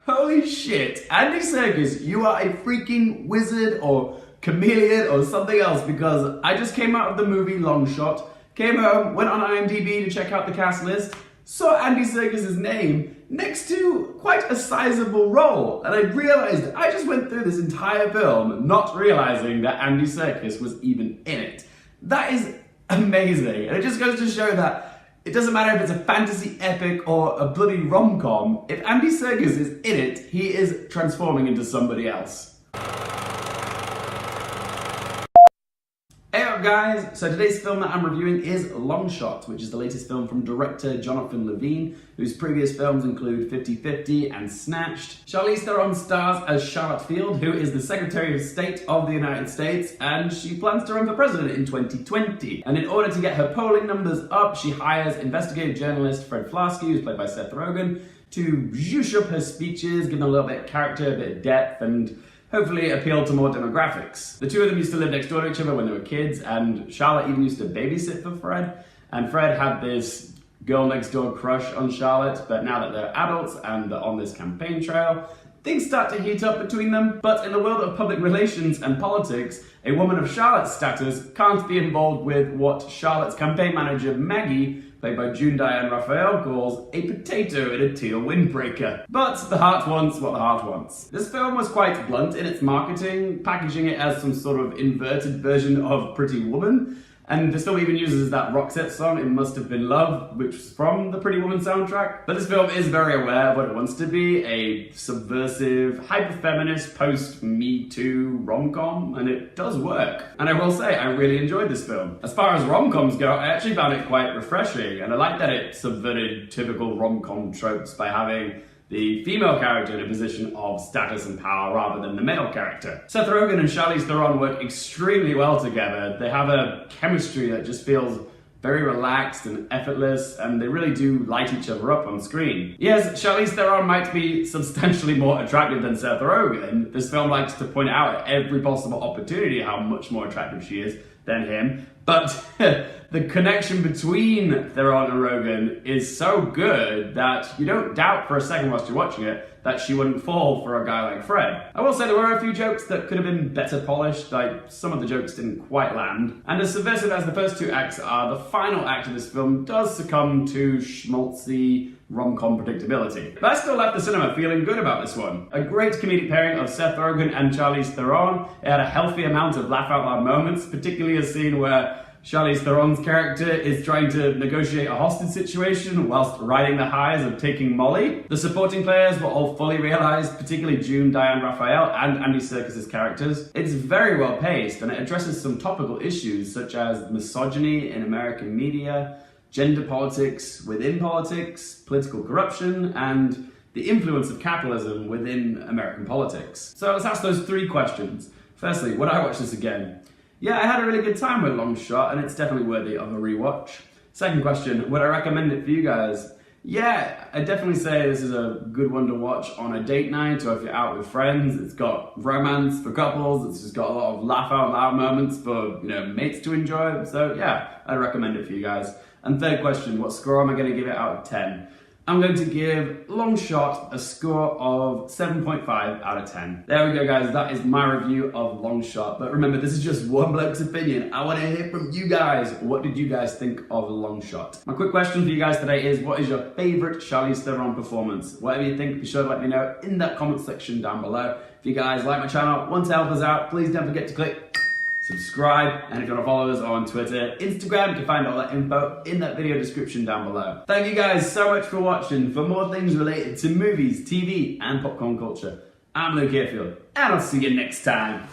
Holy shit, Andy Serkis, you are a freaking wizard or chameleon or something else, because I just came out of the movie Long Shot, came home, went on IMDb to check out the cast list, saw Andy Serkis' name next to quite a sizable role, and I realized I just went through this entire film not realizing that Andy Serkis was even in it. That is amazing, and it just goes to show that it doesn't matter if it's a fantasy epic or a bloody rom-com, if Andy Serkis is in it, he is transforming into somebody else. Hey up guys, so today's film that I'm reviewing is Long Shot, which is the latest film from director Jonathan Levine, whose previous films include 50-50 and Snatched. Charlize Theron stars as Charlotte Field, who is the Secretary of State of the United States, and she plans to run for president in 2020. And in order to get her polling numbers up, she hires investigative journalist Fred Flarsky, who's played by Seth Rogen, to zhoosh up her speeches, give them a little bit of character, a bit of depth, and hopefully appeal to more demographics. The two of them used to live next door to each other when they were kids, and Charlotte even used to babysit for Fred, and Fred had this girl next door crush on Charlotte, but now that they're adults and they're on this campaign trail, things start to heat up between them. But in the world of public relations and politics, a woman of Charlotte's status can't be involved with what Charlotte's campaign manager Maggie, played by Diane Raphael, calls a potato in a teal windbreaker. But the heart wants what the heart wants. This film was quite blunt in its marketing, packaging it as some sort of inverted version of Pretty Woman. And this film even uses that Roxette song, It Must Have Been Love, which was from the Pretty Woman soundtrack. But this film is very aware of what it wants to be, a subversive, hyper-feminist, post-Me Too rom-com, and it does work. And I will say, I really enjoyed this film. As far as rom-coms go, I actually found it quite refreshing, and I like that it subverted typical rom-com tropes by having the female character in a position of status and power rather than the male character. Seth Rogen and Charlize Theron work extremely well together. They have a chemistry that just feels very relaxed and effortless, and they really do light each other up on screen. Yes, Charlize Theron might be substantially more attractive than Seth Rogen. This film likes to point out at every possible opportunity how much more attractive she is than him, but the connection between Theron and Rogen is so good that you don't doubt for a second whilst you're watching it that she wouldn't fall for a guy like Fred. I will say there were a few jokes that could have been better polished, like some of the jokes didn't quite land. And as subversive as the first two acts are, the final act of this film does succumb to schmaltzy rom-com predictability. But I still left the cinema feeling good about this one. A great comedic pairing of Seth Rogen and Charlize Theron. It had a healthy amount of laugh-out-loud moments, particularly a scene where Charlize Theron's character is trying to negotiate a hostage situation whilst riding the highs of taking Molly. The supporting players were all fully realised, particularly Diane Raphael and Andy Serkis' characters. It's very well paced, and it addresses some topical issues such as misogyny in American media, gender politics within politics, political corruption, and the influence of capitalism within American politics. So let's ask those three questions. Firstly, would I watch this again? Yeah, I had a really good time with Long Shot, and it's definitely worthy of a rewatch. Second question, would I recommend it for you guys? Yeah, I'd definitely say this is a good one to watch on a date night, or if you're out with friends. It's got romance for couples, it's just got a lot of laugh out loud moments for, mates to enjoy. So yeah, I'd recommend it for you guys. And third question, what score am I going to give it out of 10? I'm going to give Long Shot a score of 7.5 out of 10. There we go guys, that is my review of Long Shot. But remember, this is just one bloke's opinion. I want to hear from you guys. What did you guys think of Long Shot? My quick question for you guys today is, what is your favourite Charlize Theron performance? Whatever you think, be sure to let me know in that comment section down below. If you guys like my channel, want to help us out, please don't forget to click subscribe, and if you want to follow us on Twitter, Instagram, you can find all that info in that video description down below. Thank you guys so much for watching. For more things related to movies, TV, and popcorn culture, I'm Luke Airfield, and I'll see you next time.